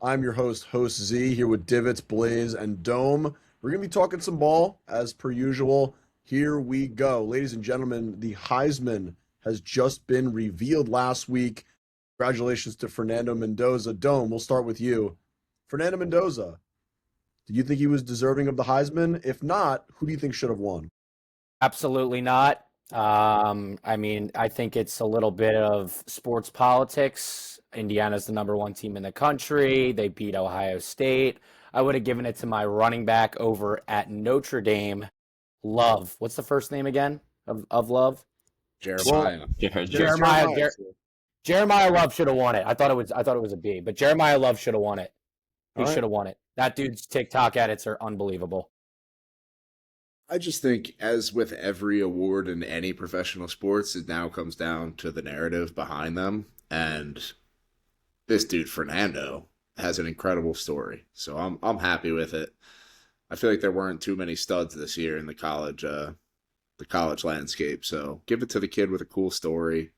I'm your host Z, here with Divots, Blaze, and Dome. We're going to be talking some ball, as per usual. Here we go. Ladies and gentlemen, the Heisman has just been revealed last week. Congratulations to Fernando Mendoza. Dome, we'll start with you. Fernando Mendoza, do you think he was deserving of the Heisman? If not, who do you think should have won? Absolutely not. I think it's a little bit of sports politics. Indiana's the number one team in the country. They beat Ohio State. I would have given it to my running back over at Notre Dame, Love. What's the first name again of Love? Jeremiah. Jeremiah Love should have won it. I thought it was a B, but Jeremiah Love should have won it. He should have won it. That dude's TikTok edits are unbelievable. I just think, as with every award in any professional sports, it now comes down to the narrative behind them. And this dude, Fernando, has an incredible story. So I'm happy with it. I feel like there weren't too many studs this year in the college landscape. So give it to the kid with a cool story.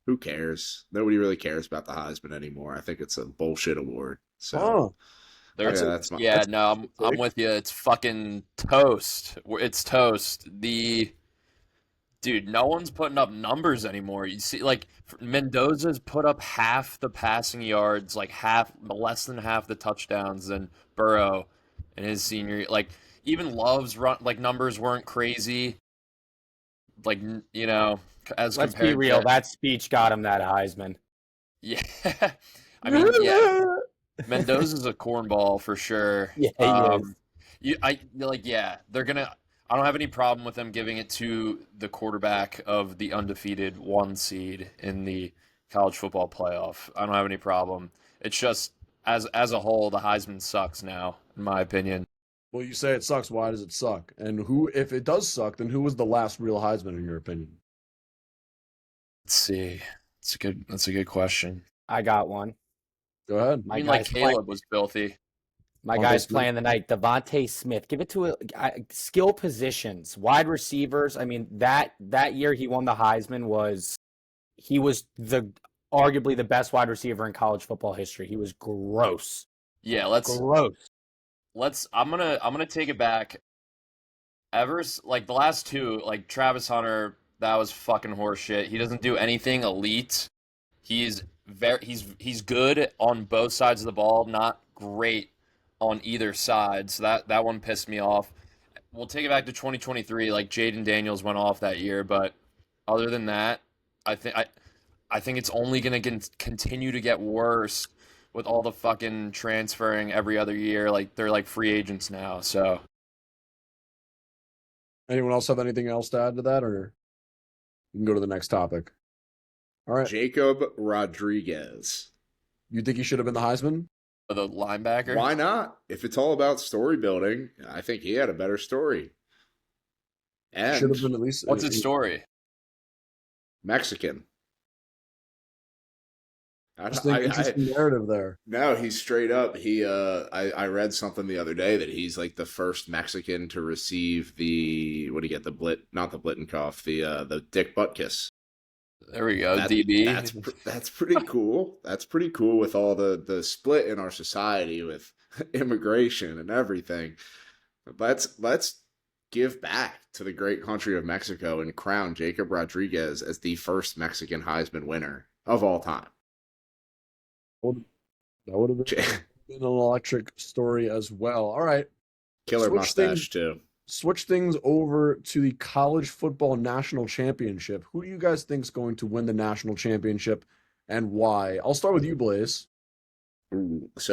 Who cares? Nobody really cares about the Heisman anymore. I think it's a bullshit award. So. I'm with you. It's fucking toast. It's toast. Dude, no one's putting up numbers anymore. You see, like, Mendoza's put up half the passing yards, like less than half the touchdowns than Burrow in his senior year. Like, even Love's numbers weren't crazy. Like, as Let's compared be real. to, That speech got him that Heisman. Yeah. I mean, yeah. Mendoza's a cornball for sure. Yeah, he is. They're gonna. I don't have any problem with them giving it to the quarterback of the undefeated 1 seed in the college football playoff. I don't have any problem. It's just as a whole, the Heisman sucks now, in my opinion. Well, you say it sucks. Why does it suck? And who, if it does suck, then who was the last real Heisman in your opinion? Let's see. That's a good question. I got one. Go ahead. I mean, like Caleb was filthy. My guy's playing the night. Devontae Smith. Give it to skill positions, wide receivers. I mean, that year he won the Heisman he was arguably the best wide receiver in college football history. He was gross. Yeah, gross. I'm gonna take it back. The last two, like Travis Hunter, that was fucking horseshit. He doesn't do anything elite. He's good on both sides of the ball, not great on either side. So that one pissed me off. We'll take it back to 2023. Like, Jaden Daniels went off that year, but other than that, I think it's only gonna continue to get worse with all the fucking transferring every other year. Like, they're like free agents now. So, anyone else have anything else to add to that, or you can go to the next topic? All right. Jacob Rodriguez. You think he should have been the Heisman? the linebacker. Why not? If it's all about story building, I think he had a better story. And should have been at least. What's his story? Mexican. Interesting narrative there. No, he's straight up. I read something the other day that he's like the first Mexican to receive the not the Blittenkoff, the Dick Butkus. There we go, DB. That's pretty cool. That's pretty cool with all the split in our society with immigration and everything. Let's give back to the great country of Mexico and crown Jacob Rodriguez as the first Mexican Heisman winner of all time. That would have been an electric story as well. All right. Killer mustache, too. Switch things over to the College Football National Championship. Who do you guys think is going to win the national championship and why? I'll start with you, Blaze. I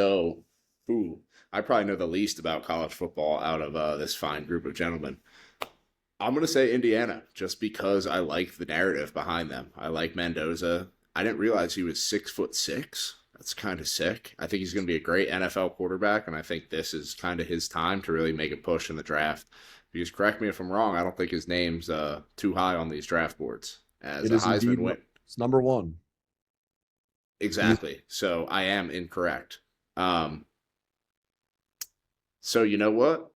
probably know the least about college football out of this fine group of gentlemen. I'm going to say Indiana, just because I like the narrative behind them. I like Mendoza. I didn't realize he was 6'6". That's kind of sick. I think he's going to be a great NFL quarterback, and I think this is kind of his time to really make a push in the draft. Because correct me if I'm wrong, I don't think his name's too high on these draft boards as a Heisman win. It's number one. Exactly. So I am incorrect. So you know what?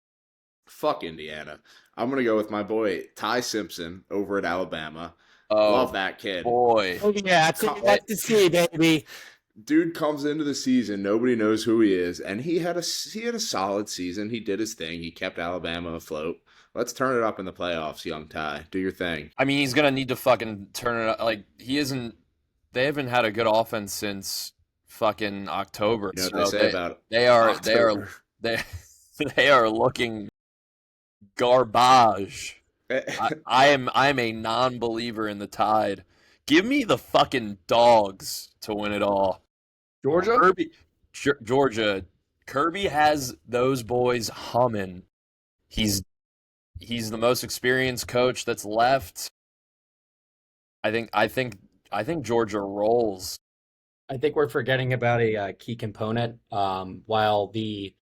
Fuck Indiana. I'm going to go with my boy Ty Simpson over at Alabama. Love that kid. Boy. Oh, yeah, that's the C, baby. Dude comes into the season, nobody knows who he is, and he had a solid season. He did his thing. He kept Alabama afloat. Let's turn it up in the playoffs, young Ty. Do your thing. I mean, he's gonna need to fucking turn it up. Like he isn't. They haven't had a good offense since fucking October. You know what they So say about they are October. they they are looking garbage. I am a non-believer in the Tide. Give me the fucking dogs to win it all. Georgia? Kirby, Georgia. Kirby has those boys humming. He's he's the most experienced coach that's left. I think Georgia rolls. I think we're forgetting about a key component. While the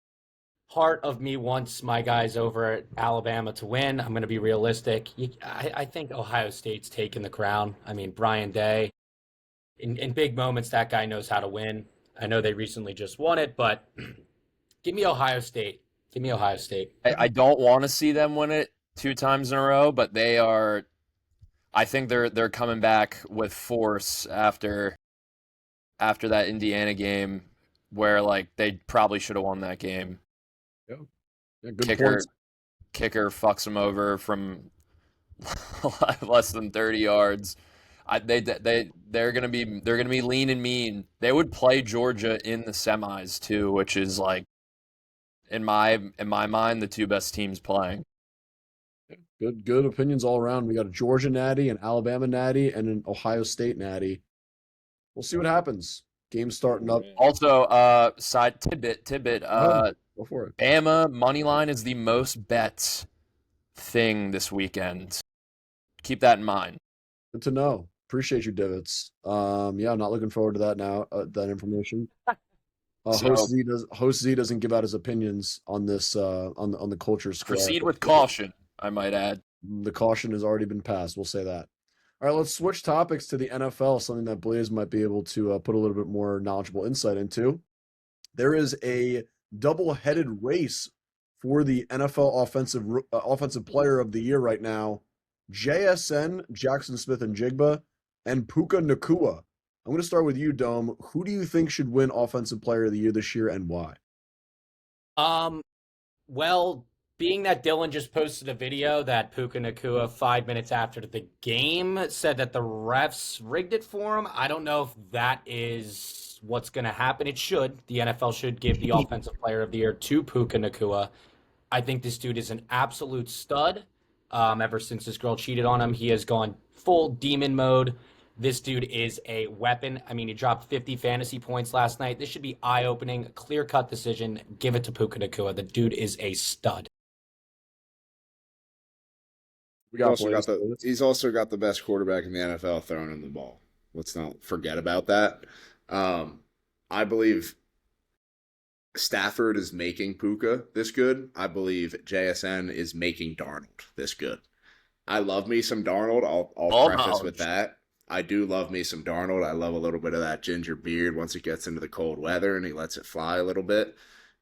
heart of me wants my guys over at Alabama to win, I'm going to be realistic. I think Ohio State's taking the crown. I mean, Brian Day, in big moments, that guy knows how to win. I know they recently just won it, but give me Ohio State. Give me Ohio State. I don't want to see them win it 2 times in a row, but they are. I think they're coming back with force after that Indiana game, where like they probably should have won that game. Yeah, yeah, good Kicker points. kicker fucks them over from less than 30 yards. They're gonna be lean and mean. They would play Georgia in the semis too, which is like in my mind the two best teams playing. Good opinions all around. We got a Georgia natty, an Alabama natty, and an Ohio State natty. We'll see what happens. Game's starting up. Also, side tidbit. Go for it. Bama money line is the most bet thing this weekend. Keep that in mind. Good to know. Appreciate you, Divots. Yeah, I'm not looking forward to that now. That information. So Host Z doesn't give out his opinions on this on the culture square. proceed with caution, I might add. The caution has already been passed. We'll say that. All right, let's switch topics to the NFL, something that Blaze might be able to put a little bit more knowledgeable insight into. There is a double-headed race for the NFL offensive player of the year right now. JSN, Jackson Smith and Jigba, and Puka Nacua. I'm going to start with you, Dome. Who do you think should win offensive player of the year this year and why? Well, being that Dylan just posted a video that Puka Nacua 5 minutes after the game said that the refs rigged it for him. I don't know if that is what's going to happen. It should. The NFL should give the offensive player of the year to Puka Nacua. I think this dude is an absolute stud. Ever since this girl cheated on him, he has gone full demon mode. This dude is a weapon. I mean, he dropped 50 fantasy points last night. This should be eye-opening, clear-cut decision. Give it to Puka Nacua. The dude is a stud. He's also got the best quarterback in the NFL throwing him the ball. Let's not forget about that. I believe Stafford is making Puka this good. I believe JSN is making Darnold this good. I love me some Darnold. I'll preface with that. I do love me some Darnold. I love a little bit of that ginger beard once it gets into the cold weather and he lets it fly a little bit.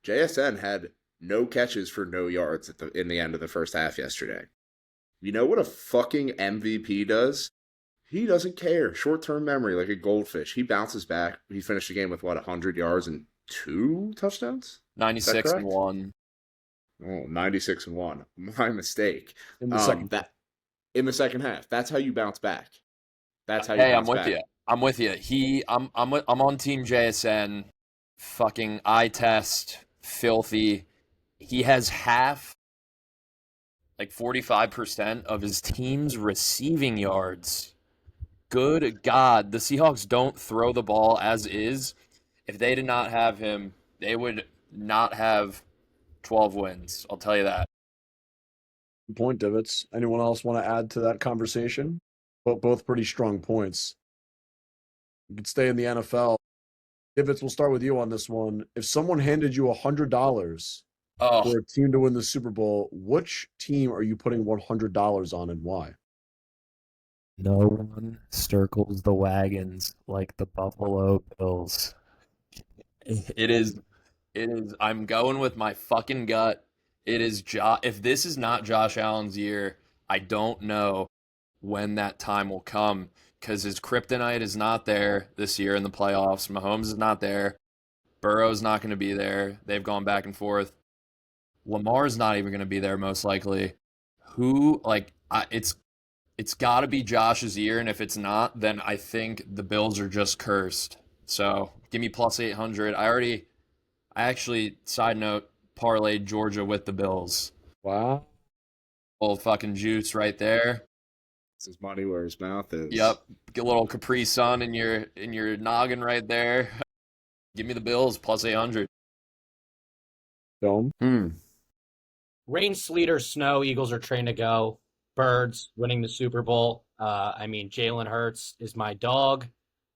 JSN had no catches for no yards in the end of the first half yesterday. You know what a fucking MVP does? He doesn't care. Short-term memory, like a goldfish. He bounces back. He finished the game with, 100 yards and 2 touchdowns? 96 and 1. Oh, 96 and 1. My mistake. In the second half. That's how you bounce back. That's how you Hey, bounce I'm with back. you. I'm with you. I'm on Team JSN. Fucking eye test, filthy. He has half, like 45% of his team's receiving yards. Good God, the Seahawks don't throw the ball as is. If they did not have him, they would not have 12 wins. I'll tell you that. Good point, Divots. Anyone else want to add to that conversation? Both pretty strong points. You could stay in the NFL. Divots, we'll start with you on this one. If someone handed you $100 Oh, for a team to win the Super Bowl, which team are you putting $100 on and why? No one circles the wagons like the Buffalo Bills. it is. I'm going with my fucking gut. It is If this is not Josh Allen's year, I don't know when that time will come. because his kryptonite is not there this year in the playoffs. Mahomes is not there. Burrow's not going to be there. They've gone back and forth. Lamar's not even going to be there most likely. It's got to be Josh's year, and if it's not, then I think the Bills are just cursed. So give me plus 800. I actually, side note, parlayed Georgia with the Bills. Wow. Old fucking juice right there. It's his money where his mouth is. Yep, get a little Capri Sun in your noggin right there. Give me the Bills plus 800. Dome. Rain, sleet, or snow, Eagles are trained to go. Birds winning the Super Bowl. Jalen Hurts is my dog.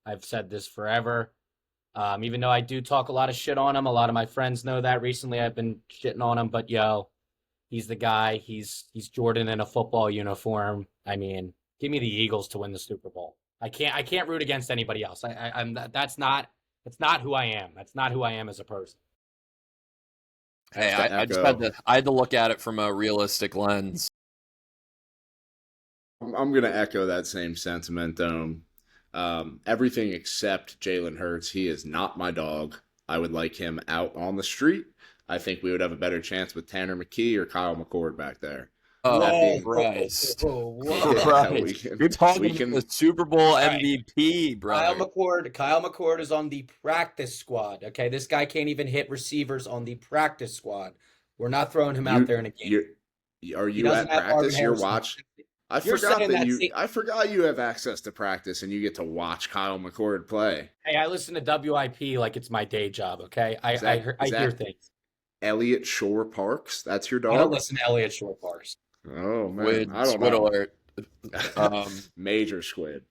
I've said this forever. Even though I do talk a lot of shit on him, a lot of my friends know that. Recently, I've been shitting on him, but he's the guy. He's Jordan in a football uniform. I mean, give me the Eagles to win the Super Bowl. I can't root against anybody else. That's not who I am. That's not who I am as a person. Hey, I just had to look at it from a realistic lens. I'm going to echo that same sentiment, Dome. Everything except Jalen Hurts. He is not my dog. I would like him out on the street. I think we would have a better chance with Tanner McKee or Kyle McCord back there. Oh, Christ. You're talking about the Super Bowl MVP, bro. Kyle McCord is on the practice squad. Okay, this guy can't even hit receivers on the practice squad. We're not throwing him out there in a game. Are you at practice? You're watching. I forgot you have access to practice and you get to watch Kyle McCord play. Hey, I listen to WIP like it's my day job. Okay, I hear things. Elliott Shore Parks, that's your dog. I don't listen to Elliott Shore Parks. Oh man, I don't know. Alert. Major squid.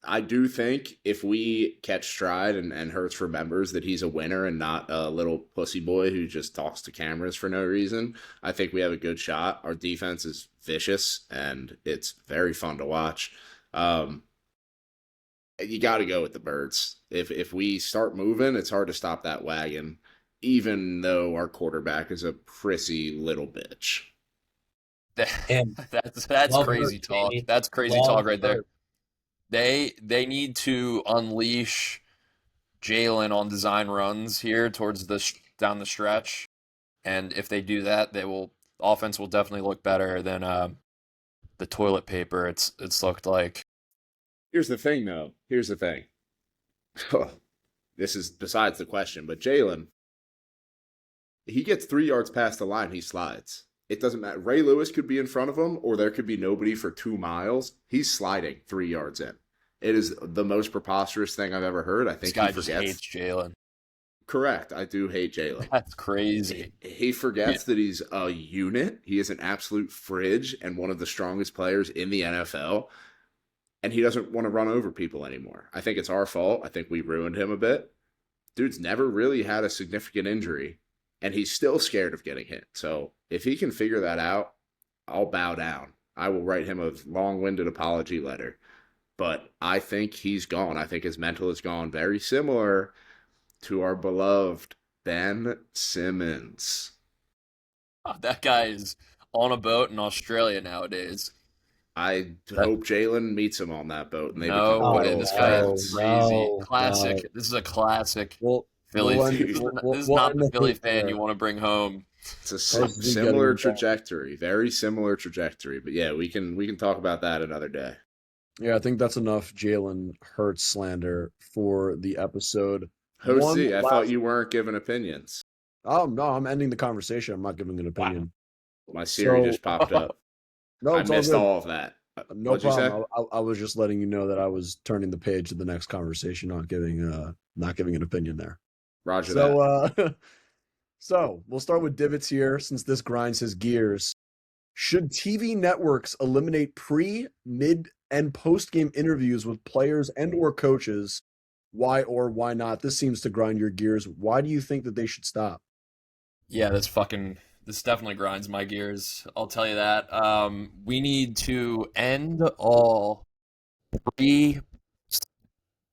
I do think if we catch stride and Hurts remembers that he's a winner and not a little pussy boy who just talks to cameras for no reason, I think we have a good shot. Our defense is vicious and it's very fun to watch. You got to go with the Birds. If we start moving, it's hard to stop that wagon, even though our quarterback is a prissy little bitch. That's crazy talk. That's crazy talk right there. They need to unleash Jalen on design runs here towards down the stretch, and if they do that, offense will definitely look better than the toilet paper it's looked like. Here's the thing, though. Here's the thing. This is besides the question, but Jalen, he gets 3 yards past the line, he slides. It doesn't matter. Ray Lewis could be in front of him, or there could be nobody for 2 miles. He's sliding 3 yards in. It is the most preposterous thing I've ever heard. I think this guy just hates Jalen. Correct. I do hate Jalen. That's crazy. He forgets that he's a unit. He is an absolute fridge and one of the strongest players in the NFL. And he doesn't want to run over people anymore. I think it's our fault. I think we ruined him a bit. Dude's never really had a significant injury, and he's still scared of getting hit. So if he can figure that out, I'll bow down. I will write him a long-winded apology letter. But I think he's gone. I think his mental is gone. Very similar to our beloved Ben Simmons. That guy is on a boat in Australia nowadays. I hope Jalen meets him on that boat. And this guy is crazy. Classic. This is a classic Philly. This is not the Philly fan you want to bring home. It's a similar trajectory. Very similar trajectory. But yeah, we can talk about that another day. Yeah, I think that's enough Jalen Hurts slander for the episode. Jose, I thought you weren't giving opinions. Oh, no, I'm ending the conversation. I'm not giving an opinion. Wow. My Siri just popped up. No, I missed all of that. No problem. I was just letting you know that I was turning the page to the next conversation, not giving an opinion there. Roger that. So we'll start with Divots here, since this grinds his gears. Should TV networks eliminate pre, mid, and post-game interviews with players and or coaches? Why or why not? This seems to grind your gears. Why do you think that they should stop? Yeah, this definitely grinds my gears. I'll tell you that. We need to end all pre,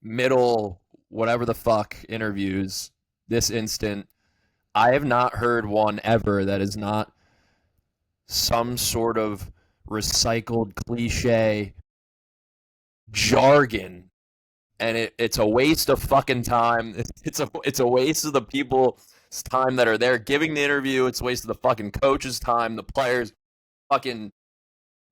middle, whatever the fuck interviews this instant. I have not heard one ever that is not some sort of recycled cliche jargon, and it's a waste of fucking time. It's a waste of the people's time that are there giving the interview. It's a waste of the fucking coach's time, the players. Fucking,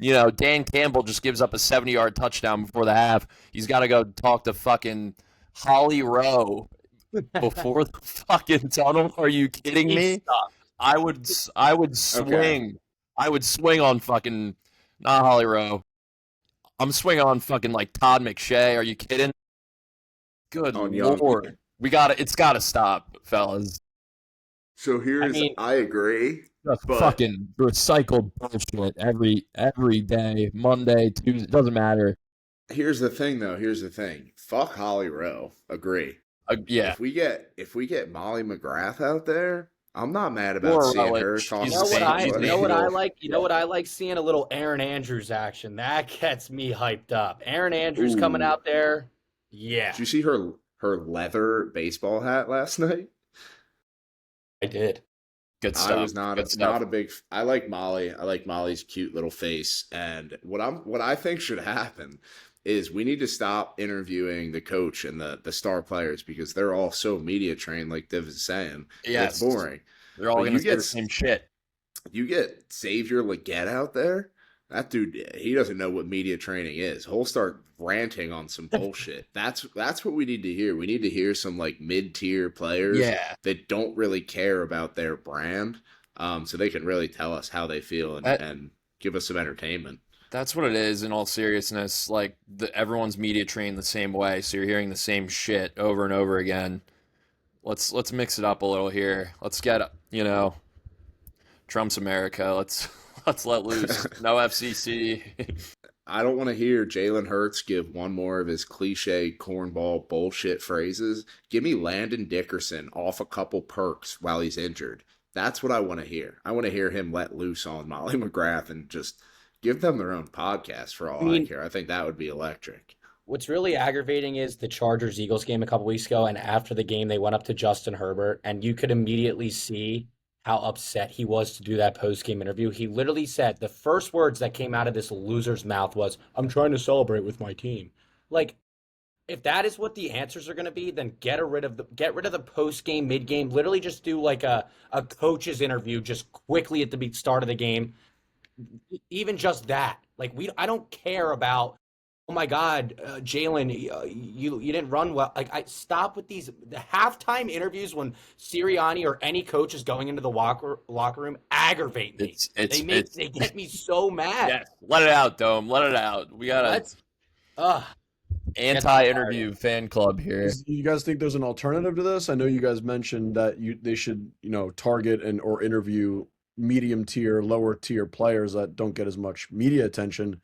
Dan Campbell just gives up a 70-yard touchdown before the half. He's got to go talk to fucking Holly Rowe before the fucking tunnel. Are you kidding me? I would swing. Okay. I would swing on fucking not Holly Rowe. I'm swinging on fucking like Todd McShay. Are you kidding? Good On young. lord, it's gotta stop, fellas. So I agree. Just But- fucking recycled bullshit every day, Monday, Tuesday, doesn't matter. Here's the thing, though. Here's the thing. Fuck Holly Rowe. Agree. Yeah, If we get Molly McGrath out there, I'm not mad about Or seeing her Rutledge. talk. He's You know the what same- I he's you the know what I same. like? You know what I like seeing? A little Aaron Andrews action. That gets me hyped up. Aaron Andrews coming Ooh. out there. Yeah, Did you see her leather baseball hat last night? I did. good stuff. I was not Good a, stuff. not a big. I like Molly. I like Molly's cute little face. And what I think should happen is we need to stop interviewing the coach and the star players because they're all so media trained, like Div is saying. Yes. It's boring. They're all But gonna you say the get- same shit. You get Xavier Leggett out there. That dude, he doesn't know what media training is. He'll start ranting on some bullshit. That's what we need to hear. We need to hear some like mid-tier players Yeah. that don't really care about their brand, so they can really tell us how they feel and give us some entertainment. That's what it is. In all seriousness, like everyone's media trained the same way, so you're hearing the same shit over and over again. Let's mix it up a little here. Let's get Trump's America. Let's let loose. No FCC. I don't want to hear Jalen Hurts give one more of his cliche cornball bullshit phrases. Give me Landon Dickerson off a couple perks while he's injured. That's what I want to hear. I want to hear him let loose on Molly McGrath and just give them their own podcast for all I care. I think that would be electric. What's really aggravating is the Chargers-Eagles game a couple weeks ago, and after the game, they went up to Justin Herbert, and you could immediately see how upset he was to do that post-game interview. He literally said the first words that came out of this loser's mouth was, "I'm trying to celebrate with my team." Like, if that is what the answers are going to be, then get rid of the post-game, mid-game. Literally just do like a coach's interview just quickly at the start of the game. Even just that. Like, I don't care about, oh my God, Jalen, you didn't run well. Like, I stop with the halftime interviews when Sirianni or any coach is going into the locker room. Aggravate me. They get me so mad. Yes. Let it out, Dome. Let it out. We got That's anti-interview fan club here. You guys think there's an alternative to this? I know you guys mentioned that they should, target or interview medium tier, lower tier players that don't get as much media attention.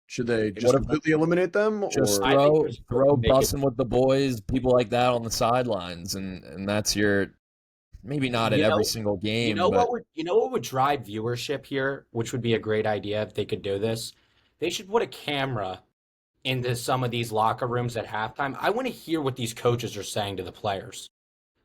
Should they just completely eliminate them? Just Or throw bussing with the boys, people like that on the sidelines, and that's your maybe not at every single game. What would drive viewership here, which would be a great idea if they could do this? They should put a camera into some of these locker rooms at halftime. I want to hear what these coaches are saying to the players.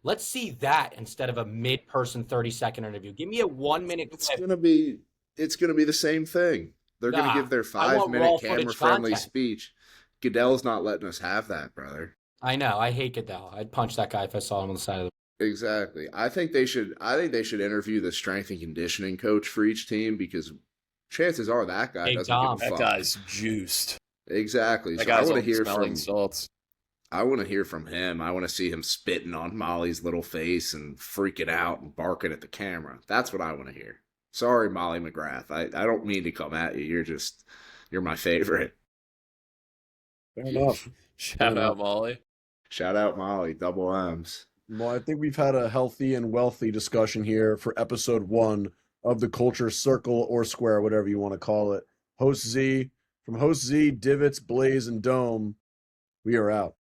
Let's see that instead of a mid-person 30-second interview. Give me a 1-minute It's clip. gonna be the same thing. They're going to give their I want 5-minute raw footage camera-friendly content. speech. Goodell's not letting us have that, brother. I know. I hate Goodell. I'd punch that guy if I saw him on the side of the. Exactly. I think they should interview the strength and conditioning coach for each team because chances are that guy Big doesn't Tom. give a That fuck. guy's juiced. Exactly. That So I guy's want to on hear smelling from salts. I want to hear from him. I want to see him spitting on Molly's little face and freaking out and barking at the camera. That's what I want to hear. Sorry, Molly McGrath. I don't mean to come at you. You're my favorite. fair enough. Shout out, Molly. Shout out Molly, double M's. Well, I think we've had a healthy and wealthy discussion here for episode 1 of the Culture Circle or Square, whatever you want to call it. Host Z, from Host Z, Divots, Blaze, and Dome, we are out.